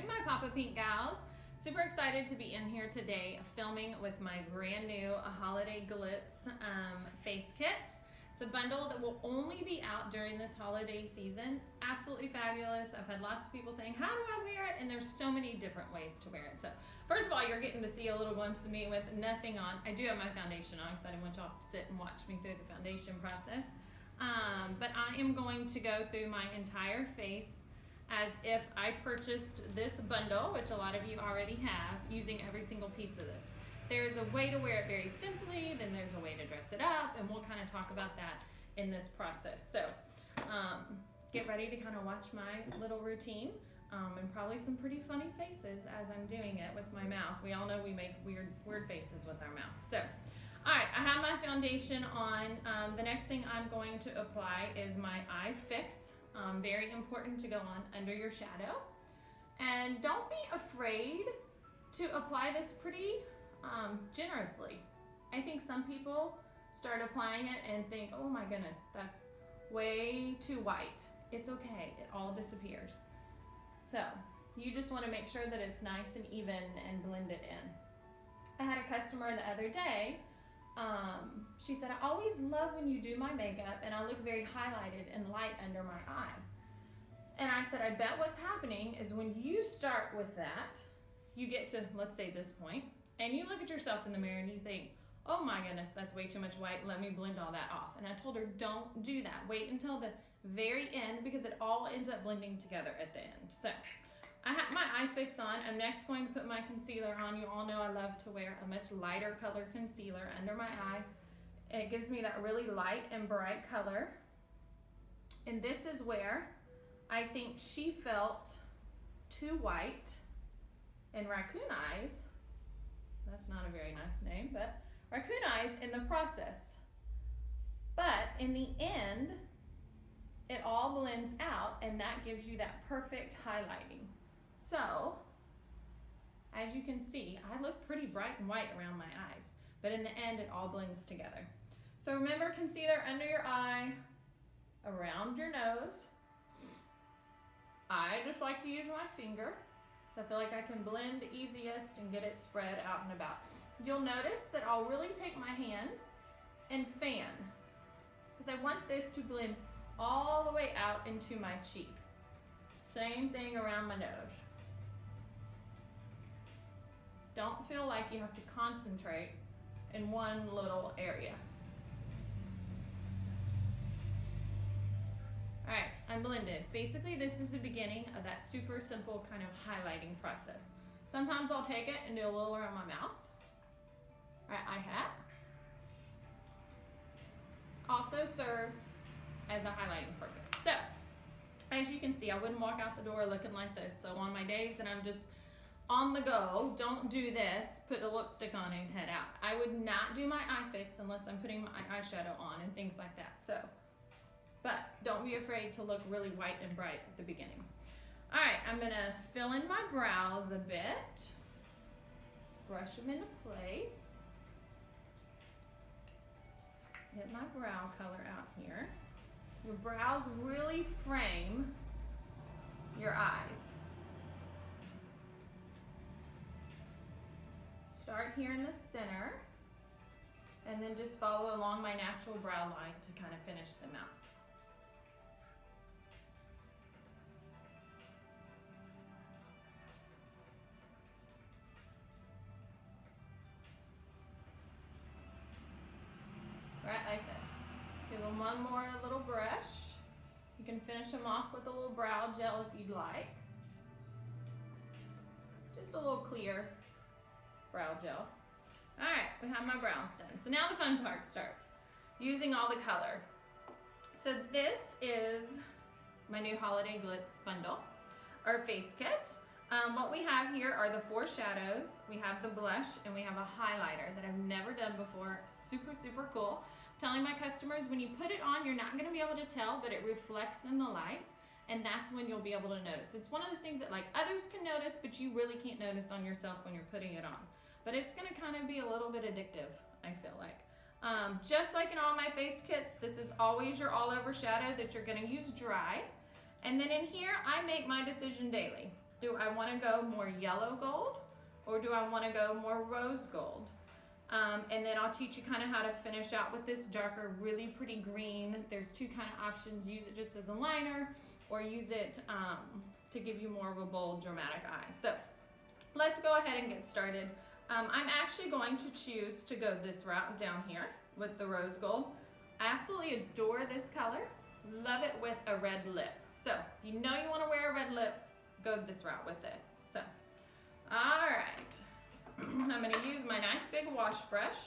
morning, my Papa Pink gals. Super excited to be in here today filming with my brand new holiday glitz face kit. It's a bundle that will only be out during this holiday season. Absolutely fabulous. I've had lots of people saying, how do I wear it? And there's so many different ways to wear it. So first of all, you're getting to see a little glimpse of me with nothing on. I do have my foundation on because I didn't want y'all to sit and watch me through the foundation process. But I am going to go through my entire face as if I purchased this bundle, which a lot of you already have, using every single piece of this. There's a way to wear it very simply, then there's a way to dress it up, and we'll kind of talk about that in this process. So get ready to kind of watch my little routine and probably some pretty funny faces as I'm doing it with my mouth. We all know we make weird faces with our mouth. So, all right, I have my foundation on. The next thing I'm going to apply is my eye fix. Very important to go on under your shadow. And don't be afraid to apply this pretty generously. I think some people start applying it and think, oh my goodness, that's way too white. It's okay, it all disappears. So you just want to make sure that it's nice and even and blended in. I had a customer the other day, she said, I always love when you do my makeup and I look very highlighted and light under my eye. And I said, I bet what's happening is when you start with that, you get to, let's say, this point, and you look at yourself in the mirror and you think, oh my goodness, that's way too much white, let me blend all that off. And I told her, don't do that. Wait until the very end because it all ends up blending together at the end. So I have my eye fix on. I'm next going to put my concealer on. You all know I love to wear a much lighter color concealer under my eye. It gives me that really light and bright color. And this is where I think she felt too white and raccoon eyes. That's not a very nice name, but raccoon eyes in the process. But in the end, it all blends out and that gives you that perfect highlighting. So, as you can see, I look pretty bright and white around my eyes, but in the end, it all blends together. So remember, concealer under your eye, around your nose. I just like to use my finger, so I feel like I can blend the easiest and get it spread out and about. You'll notice that I'll really take my hand and fan, because I want this to blend all the way out into my cheek. Same thing around my nose. Don't feel like you have to concentrate in one little area. All right, I'm blended. Basically, this is the beginning of that super simple kind of highlighting process. Sometimes I'll take it and do a little around my mouth. All right, eye hat. Also serves as a highlighting purpose. So, as you can see, I wouldn't walk out the door looking like this. So on my days that I'm just on the go, don't do this, put a lipstick on and head out. I would not do my eye fix unless I'm putting my eyeshadow on and things like that. So, but don't be afraid to look really white and bright at the beginning. All right, I'm gonna fill in my brows a bit. Brush them into place. Get my brow color out here. Your brows really frame your eyes. Start here in the center and then just follow along my natural brow line to kind of finish them out. Right like this. Give them one more little brush. You can finish them off with a little brow gel if you'd like. Just a little clear brow gel. All right, we have my brows done. So now the fun part starts, using all the color. So this is my new holiday glitz bundle, or face kit. What we have here are the 4 shadows. We have the blush and we have a highlighter that I've never done before. Super, super cool. I'm telling my customers, when you put it on, you're not gonna be able to tell, but it reflects in the light, and that's when you'll be able to notice. It's one of those things that like others can notice, but you really can't notice on yourself when you're putting it on. But it's gonna kind of be a little bit addictive, I feel like. Just like in all my face kits, this is always your all over shadow that you're gonna use dry. And then in here, I make my decision daily. Do I want to go more yellow gold or do I want to go more rose gold? And then I'll teach you kind of how to finish out with this darker, really pretty green. There's two kind of options. Use it just as a liner or use it to give you more of a bold, dramatic eye. So let's go ahead and get started. I'm actually going to choose to go this route down here with the rose gold. I absolutely adore this color. Love it with a red lip. So if you know you want to wear a red lip, go this route with it. So, all right. I'm going to use my nice big wash brush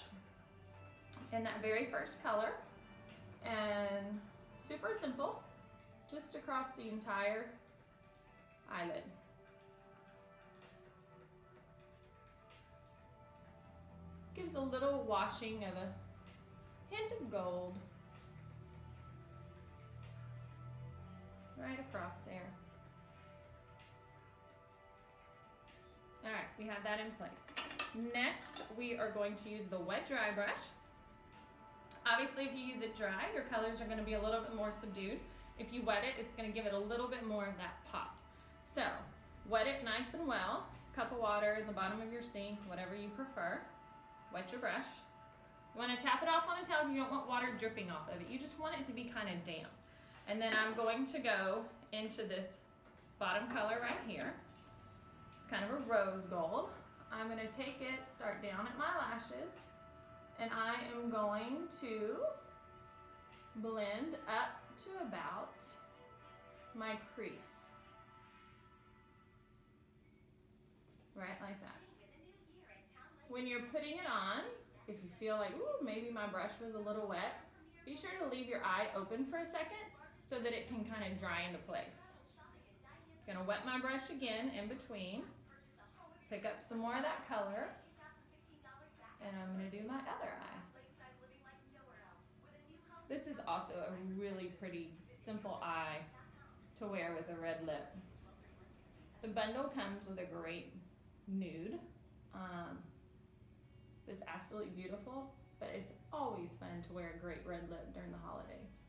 in that very first color, and super simple, just across the entire eyelid. Gives a little washing of a hint of gold right across there. All right, we have that in place. Next, we are going to use the wet dry brush. Obviously, if you use it dry, your colors are going to be a little bit more subdued. If you wet it, it's going to give it a little bit more of that pop. So, wet it nice and well. Cup of water in the bottom of your sink, whatever you prefer. Wet your brush. You want to tap it off on a towel. You don't want water dripping off of it. You just want it to be kind of damp. And then I'm going to go into this bottom color right here. It's kind of a rose gold. I'm going to take it, start down at my lashes, and I am going to blend up to about my crease. Right like that. When you're putting it on, if you feel like, ooh, maybe my brush was a little wet, be sure to leave your eye open for a second so that it can kind of dry into place. I'm going to wet my brush again in between. Pick up some more of that color, and I'm going to do my other eye. This is also a really pretty, simple eye to wear with a red lip. The bundle comes with a great nude that's absolutely beautiful, but it's always fun to wear a great red lip during the holidays.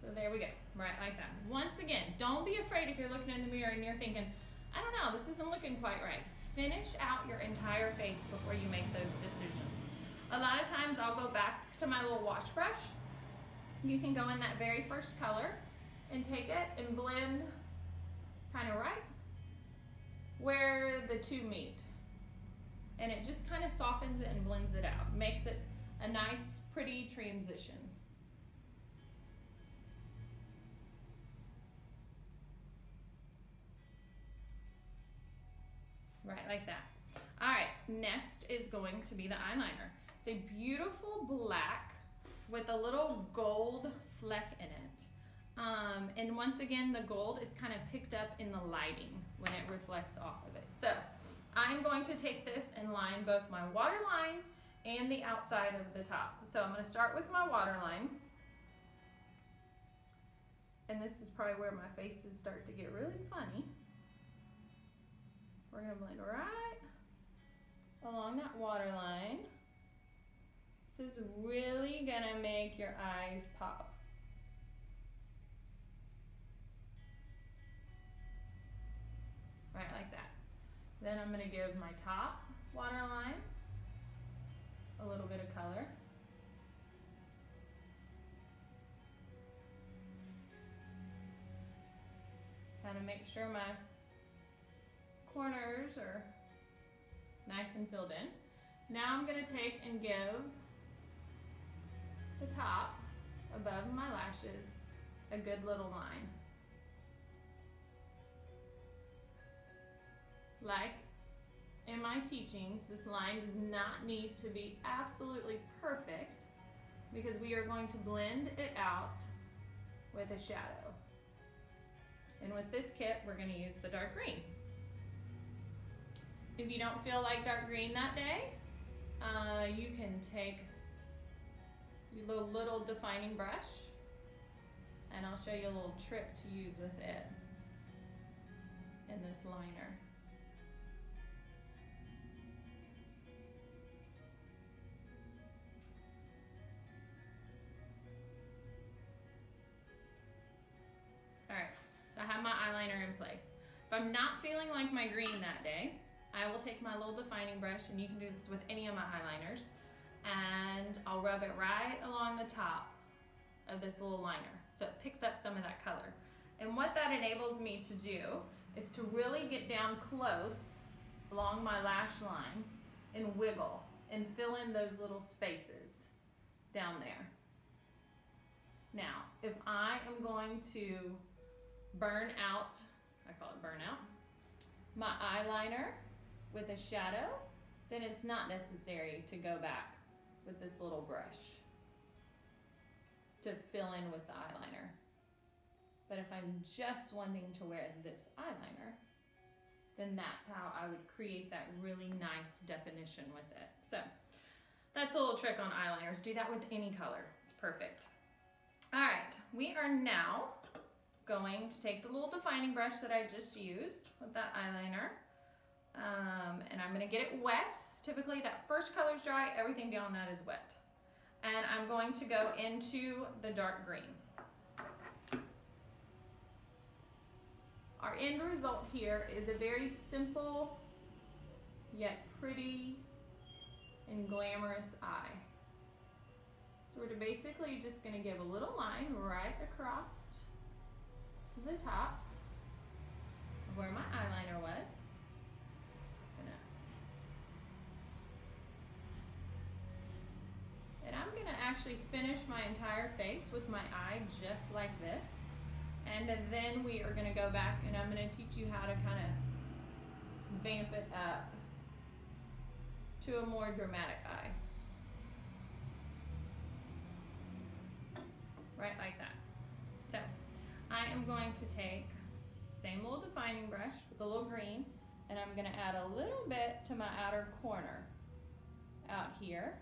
So there we go, right like that. Once again, don't be afraid if you're looking in the mirror and you're thinking, I don't know, this isn't looking quite right. Finish out your entire face before you make those decisions. A lot of times I'll go back to my little wash brush. You can go in that very first color and take it and blend kind of right where the two meet. And it just kind of softens it and blends it out. Makes it a nice, pretty transition. Right, like that. All right, next is going to be the eyeliner. It's a beautiful black with a little gold fleck in it. And once again, the gold is kind of picked up in the lighting when it reflects off of it. So I'm going to take this and line both my water lines and the outside of the top. So I'm going to start with my water line. And this is probably where my faces start to get really funny. We're going to blend right along that water line. This is really going to make your eyes pop. Right like that. Then I'm going to give my top water line a little bit of color. Kind of make sure my corners are nice and filled in. Now I'm going to take and give the top above my lashes a good little line. Like in my teachings, this line does not need to be absolutely perfect because we are going to blend it out with a shadow. And with this kit, we're going to use the dark green. If you don't feel like dark green that day, you can take your little defining brush, and I'll show you a little trick to use with it in this liner. eyeliner in place. If I'm not feeling like my green that day, I will take my little defining brush, and you can do this with any of my eyeliners, and I'll rub it right along the top of this little liner so it picks up some of that color. And what that enables me to do is to really get down close along my lash line and wiggle and fill in those little spaces down there. Now, if I am going to burn out, I call it burn out, my eyeliner with a shadow, then it's not necessary to go back with this little brush to fill in with the eyeliner. But if I'm just wanting to wear this eyeliner, then that's how I would create that really nice definition with it. So that's a little trick on eyeliners. Do that with any color. It's perfect. All right, we are now going to take the little defining brush that I just used with that eyeliner, and I'm gonna get it wet. Typically that first color's dry, everything beyond that is wet. And I'm going to go into the dark green. Our end result here is a very simple yet pretty and glamorous eye. So we're basically just going to give a little line right across the top of where my eyeliner was. And I'm going to actually finish my entire face with my eye just like this. And then we are going to go back and I'm going to teach you how to kind of vamp it up to a more dramatic eye. Right like that. So I am going to take the same little defining brush with a little green, and I'm going to add a little bit to my outer corner out here,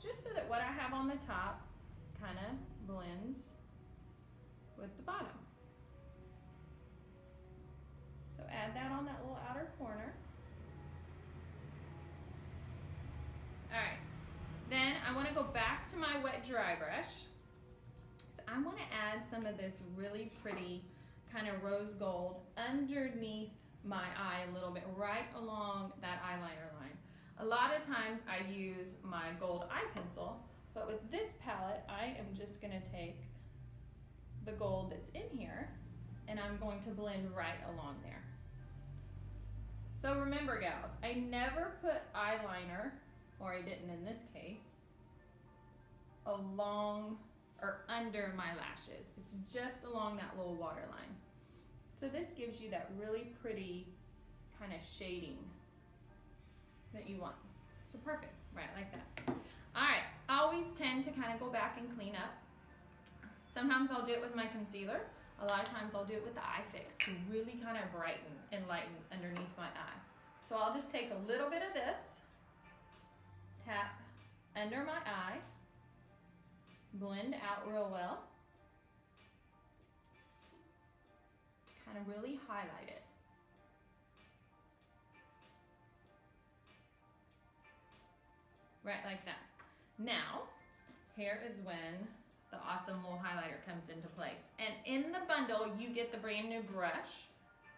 just so that what I have on the top kind of blends with the bottom. So add that on that little outer corner. All right, then I want to go back to my wet dry brush. So I want to add some of this really pretty kind of rose gold underneath my eye a little bit, right along that eyeliner line. A lot of times I use my gold eye pencil, but with this palette, I am just going to take the gold that's in here and I'm going to blend right along there. So remember, gals, I never put eyeliner, or I didn't in this case, along or under my lashes. It's just along that little waterline. So this gives you that really pretty kind of shading that you want. So perfect, right like that. All right, I always tend to kind of go back and clean up. Sometimes I'll do it with my concealer. A lot of times I'll do it with the eye fix to really kind of brighten and lighten underneath my eye. So I'll just take a little bit of this, tap under my eye, blend out real well, kind of really highlight it. Right like that. Now, here is when the awesome little highlighter comes into place. And in the bundle, you get the brand new brush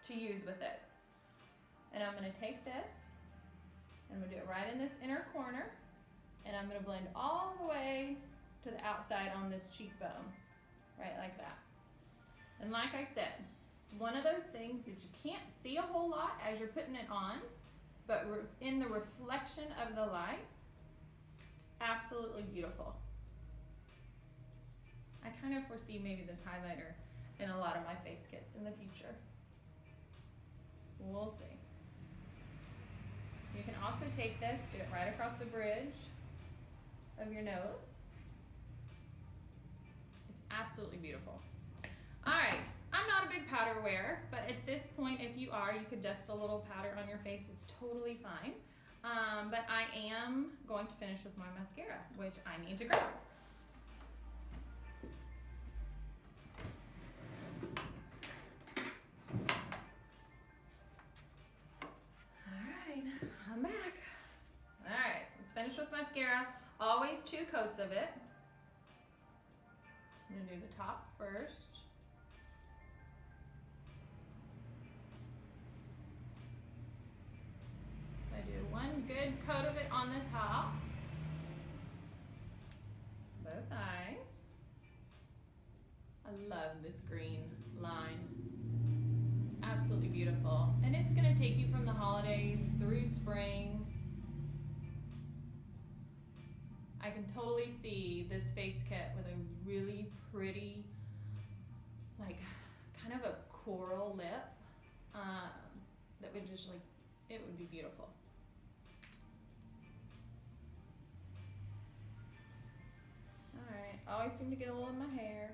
to use with it. And I'm gonna take this, and I'm gonna do it right in this inner corner, and I'm gonna blend all the way to the outside on this cheekbone, right like that. And like I said, it's one of those things that you can't see a whole lot as you're putting it on, but in the reflection of the light, it's absolutely beautiful. I kind of foresee maybe this highlighter in a lot of my face kits in the future. We'll see. You can also take this, do it right across the bridge of your nose. It's absolutely beautiful. All right, I'm not a big powder wearer, but at this point, if you are, you could dust a little powder on your face. It's totally fine. But I am going to finish with my mascara, which I need to grab. I'm back. All right, let's finish with mascara. Always 2 coats of it. I'm gonna do the top first. good coat of it on the top. Both eyes. I love this green line. Absolutely beautiful. And it's gonna take you from the holidays through spring. I can totally see this face kit with a really pretty, like, kind of a coral lip that would just, like, it would be beautiful. Alright, always seem to get a little in my hair.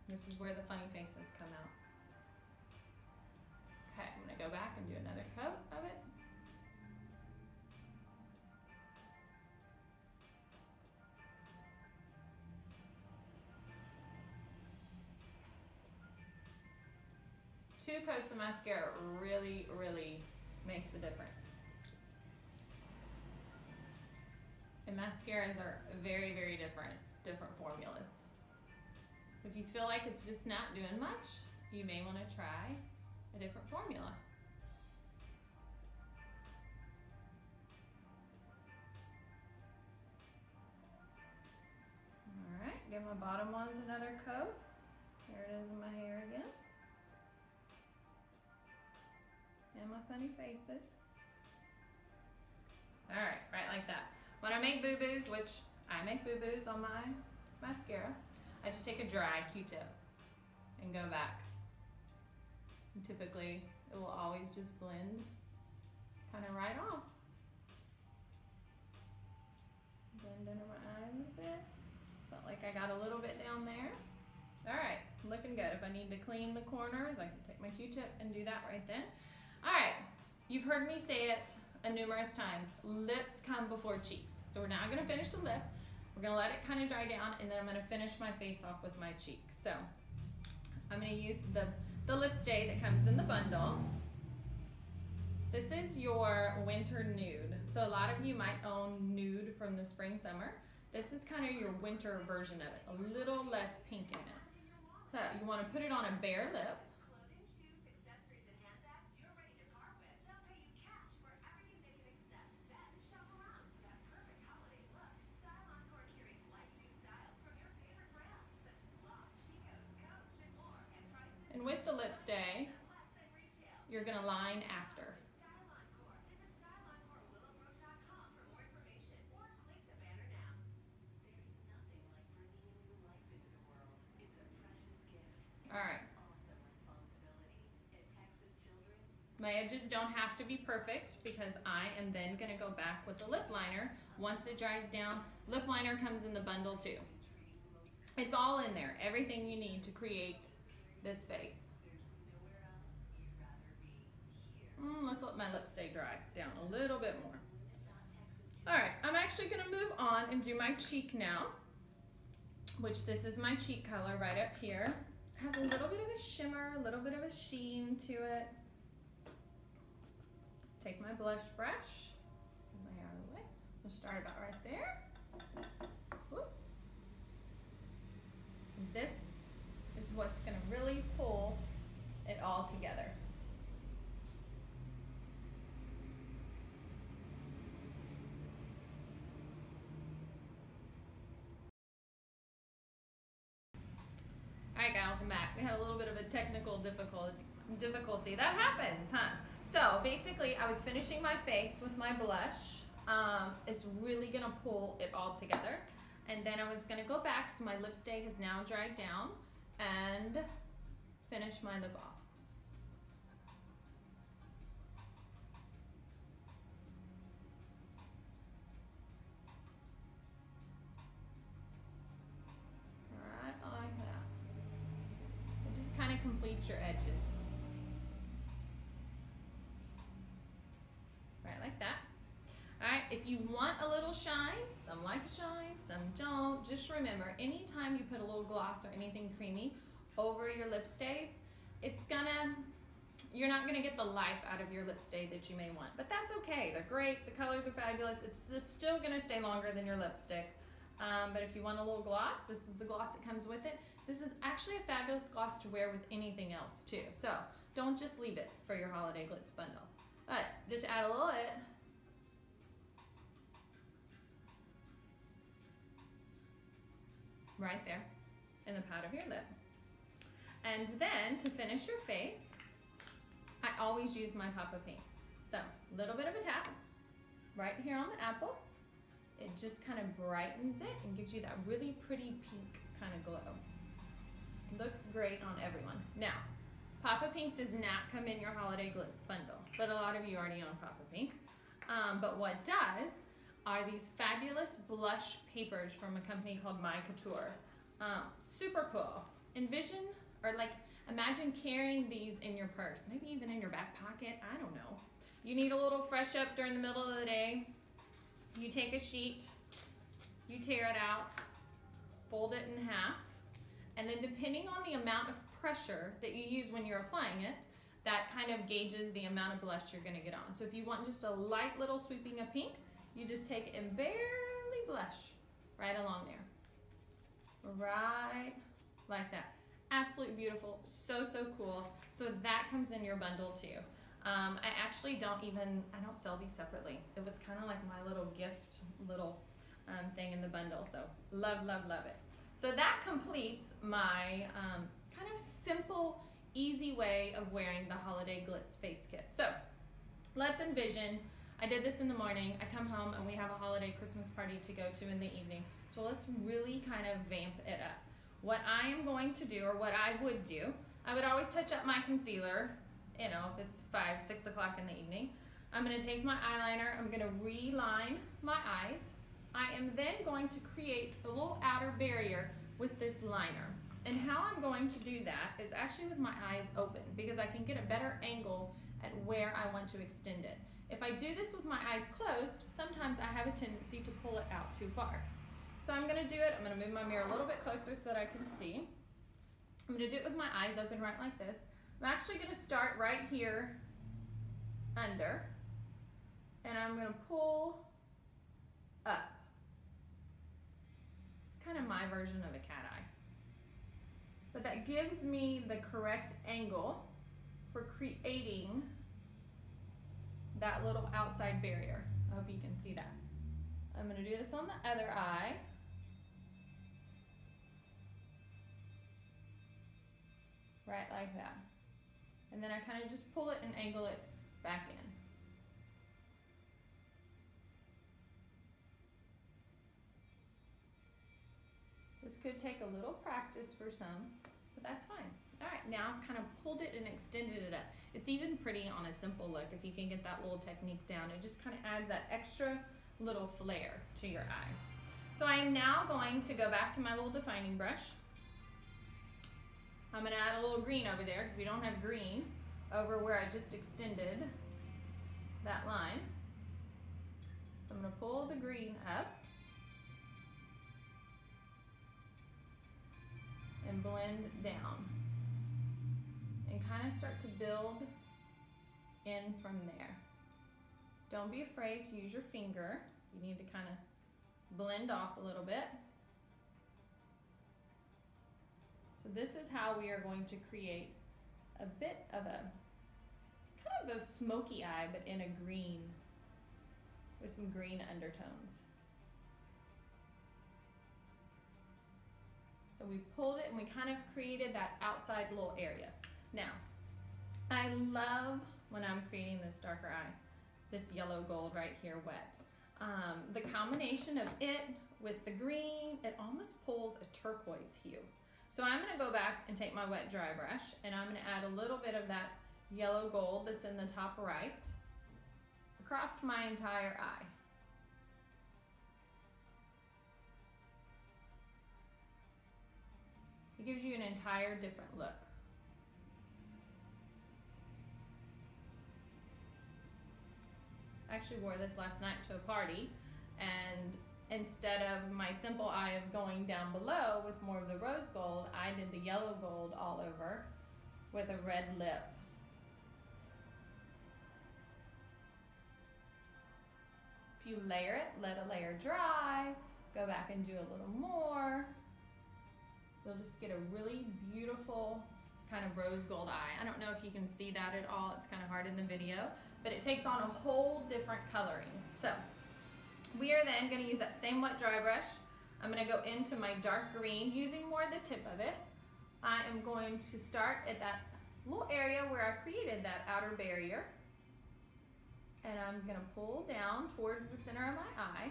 This is where the funny faces come out. Okay, I'm gonna go back and do another coat of it. Two coats of mascara really, really makes a difference. And mascaras are very, very different formulas. So if you feel like it's just not doing much, you may want to try a different formula. All right, give my bottom ones another coat. Here it is in my hair again. And my funny faces. All right, right like that. When I make boo-boos, which I make boo-boos on my mascara, I just take a dry Q-tip and go back. And typically, it will always just blend kind of right off. Blend under my eye a little bit. Felt like I got a little bit down there. All right, looking good. If I need to clean the corners, I can take my Q-tip and do that right then. All right, you've heard me say it numerous times. Lips come before cheeks. So we're now gonna finish the lip. We're gonna let it kind of dry down, and then I'm gonna finish my face off with my cheeks. So I'm gonna use the lip stay that comes in the bundle. This is your winter nude. So a lot of you might own nude from the spring, summer. This is kind of your winter version of it, a little less pink in it. So you wanna put it on a bare lip. And with the lip stay, you're gonna line after. All right. My edges don't have to be perfect because I am then gonna go back with the lip liner. Once it dries down, lip liner comes in the bundle too. It's all in there, everything you need to create this face. Let's let my lip stay dry down a little bit more. All right, I'm actually gonna move on and do my cheek now, which this is my cheek color right up here. Has a little bit of a shimmer, a little bit of a sheen to it. Take my blush brush, move my hair out of the way. We'll start about right there. Whoop. This is what's gonna really pull it all together. All right, gals, I'm back. We had a little bit of a technical difficulty. That happens, huh? So basically, I was finishing my face with my blush. It's really gonna pull it all together. And then I was gonna go back, so my lip stay has now dried down, and finish my lip off. Kind of complete your edges. Right like that. All right, if you want a little shine, some like shine, some don't, just remember, anytime you put a little gloss or anything creamy over your lip stays, you're not gonna get the life out of your lip stay that you may want, but that's okay. They're great, the colors are fabulous. It's still gonna stay longer than your lipstick. But if you want a little gloss, this is the gloss that comes with it. This is actually a fabulous gloss to wear with anything else too. So don't just leave it for your holiday glitz bundle. But just add a little bit. Right there in the pad of your lip. And then to finish your face, I always use my Papa Pink. So a little bit of a tap right here on the apple. It just kind of brightens it and gives you that really pretty pink kind of glow. Looks great on everyone. Now, Papa Pink does not come in your holiday glitz bundle, but a lot of you already own Papa Pink. But what does are these fabulous blush papers from a company called My Couture. Super cool. Envision, or like, imagine carrying these in your purse, maybe even in your back pocket, I don't know. You need a little fresh up during the middle of the day. You take a sheet, you tear it out, fold it in half, and then depending on the amount of pressure that you use when you're applying it, that kind of gauges the amount of blush you're gonna get on. So if you want just a light little sweeping of pink, you just take it and barely blush right along there. Right like that. Absolutely beautiful, so, so cool. So that comes in your bundle too. I actually don't sell these separately. It was kind of like my little gift, thing in the bundle. So love, love, love it. So that completes my kind of simple, easy way of wearing the Holiday Glitz face kit. So let's envision, I did this in the morning, I come home and we have a holiday Christmas party to go to in the evening. So let's really kind of vamp it up. What I am going to do, or what I would do, I would always touch up my concealer, you know, if it's 5, 6 o'clock in the evening. I'm gonna take my eyeliner, I'm gonna reline my eyes. I am then going to create a little outer barrier with this liner. And how I'm going to do that is actually with my eyes open, because I can get a better angle at where I want to extend it. If I do this with my eyes closed, sometimes I have a tendency to pull it out too far. So I'm gonna do it, I'm gonna move my mirror a little bit closer so that I can see. I'm gonna do it with my eyes open right like this. I'm actually gonna start right here under, and I'm gonna pull up. Kind of my version of a cat eye. But that gives me the correct angle for creating that little outside barrier. I hope you can see that. I'm gonna do this on the other eye. Right like that. And then I kind of just pull it and angle it back in. This could take a little practice for some, but that's fine. All right, now I've kind of pulled it and extended it up. It's even pretty on a simple look if you can get that little technique down. It just kind of adds that extra little flare to your eye. So I am now going to go back to my little defining brush. I'm gonna add a little green over there because we don't have green over where I just extended that line. So I'm gonna pull the green up and blend down and kind of start to build in from there. Don't be afraid to use your finger. You need to kind of blend off a little bit. So this is how we are going to create a bit of a kind of a smoky eye, but in a green, with some green undertones. So we pulled it and we kind of created that outside little area. Now, I love when I'm creating this darker eye, this yellow gold right here wet. The combination of it with the green, it almost pulls a turquoise hue. So I'm gonna go back and take my wet dry brush and I'm gonna add a little bit of that yellow gold that's in the top right across my entire eye. It gives you an entire different look. I actually wore this last night to a party, and instead of my simple eye of going down below with more of the rose gold, I did the yellow gold all over with a red lip. If you layer it, let a layer dry, go back and do a little more. You'll just get a really beautiful kind of rose gold eye. I don't know if you can see that at all. It's kind of hard in the video, but it takes on a whole different coloring. So we are then going to use that same wet dry brush. I'm going to go into my dark green using more the tip of it. I am going to start at that little area where I created that outer barrier, and I'm going to pull down towards the center of my eye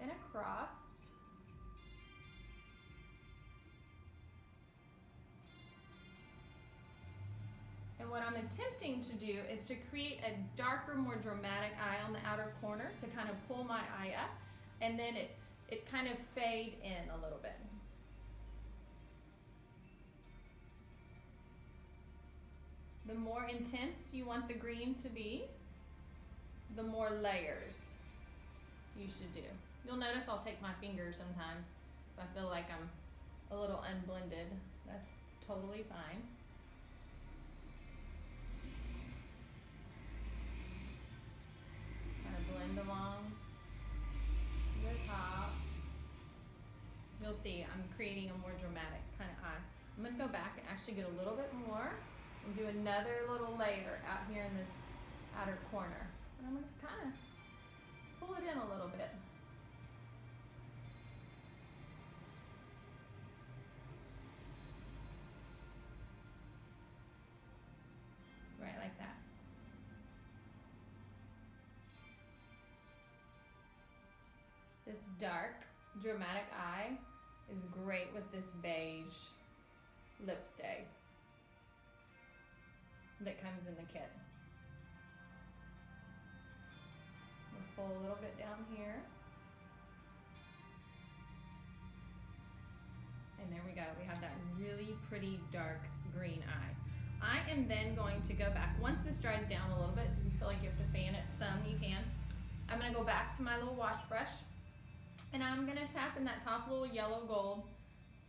and across. And what I'm attempting to do is to create a darker, more dramatic eye on the outer corner to kind of pull my eye up, and then it kind of fade in a little bit. The more intense you want the green to be, the more layers you should do. You'll notice I'll take my finger sometimes if I feel like I'm a little unblended. That's totally fine. Kind of blend along the top. You'll see I'm creating a more dramatic kind of eye. I'm going to go back and actually get a little bit more and do another little layer out here in this outer corner. And I'm going to kind of pull it in a little bit. Right like that. This dark, dramatic eye is great with this beige lip stay that comes in the kit. We'll pull a little bit down here. And there we go. We have that really pretty dark green eye. I am then going to go back, once this dries down a little bit, so if you feel like you have to fan it some, you can. I'm going to go back to my little wash brush, and I'm going to tap in that top little yellow gold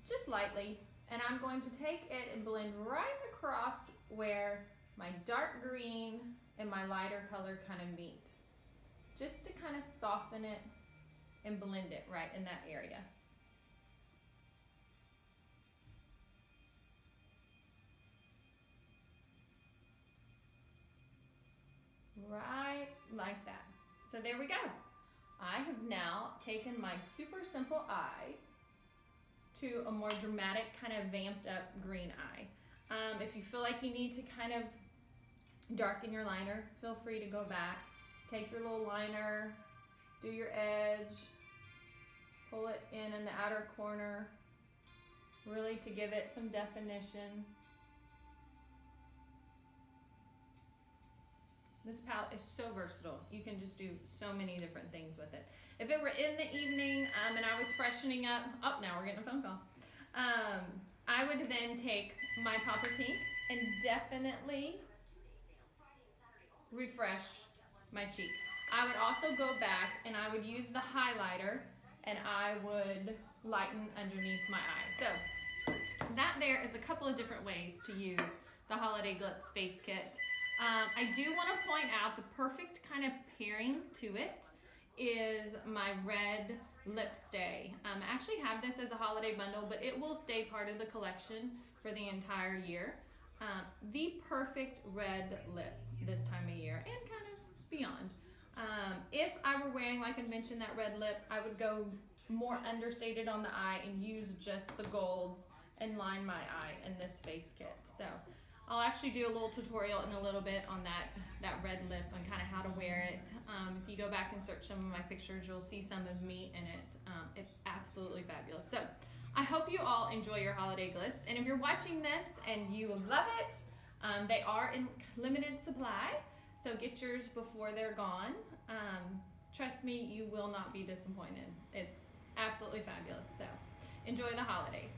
just lightly, and I'm going to take it and blend right across where my dark green and my lighter color kind of meet, just to kind of soften it and blend it right in that area. Right like that. So there we go. I have now taken my super simple eye to a more dramatic, kind of vamped up green eye. If you feel like you need to kind of darken your liner, feel free to go back. Take your little liner, do your edge, pull it in the outer corner, really to give it some definition. This palette is so versatile. You can just do so many different things with it. If it were in the evening and I was freshening up, oh, now we're getting a phone call. I would then take my Popper Pink and definitely refresh my cheek. I would also go back and I would use the highlighter and I would lighten underneath my eye. So that there is a couple of different ways to use the Holiday Glitz Face Kit. I do want to point out the perfect kind of pairing to it is my red lip stay. I actually have this as a holiday bundle, but it will stay part of the collection for the entire year. The perfect red lip this time of year and kind of beyond. If I were wearing, like I mentioned, that red lip, I would go more understated on the eye and use just the golds and line my eye in this face kit. So I'll actually do a little tutorial in a little bit on that red lip and kind of how to wear it. If you go back and search some of my pictures, you'll see some of me in it. It's absolutely fabulous. So I hope you all enjoy your holiday glitz. And if you're watching this and you love it, they are in limited supply. So get yours before they're gone. Trust me, you will not be disappointed. It's absolutely fabulous. So enjoy the holidays.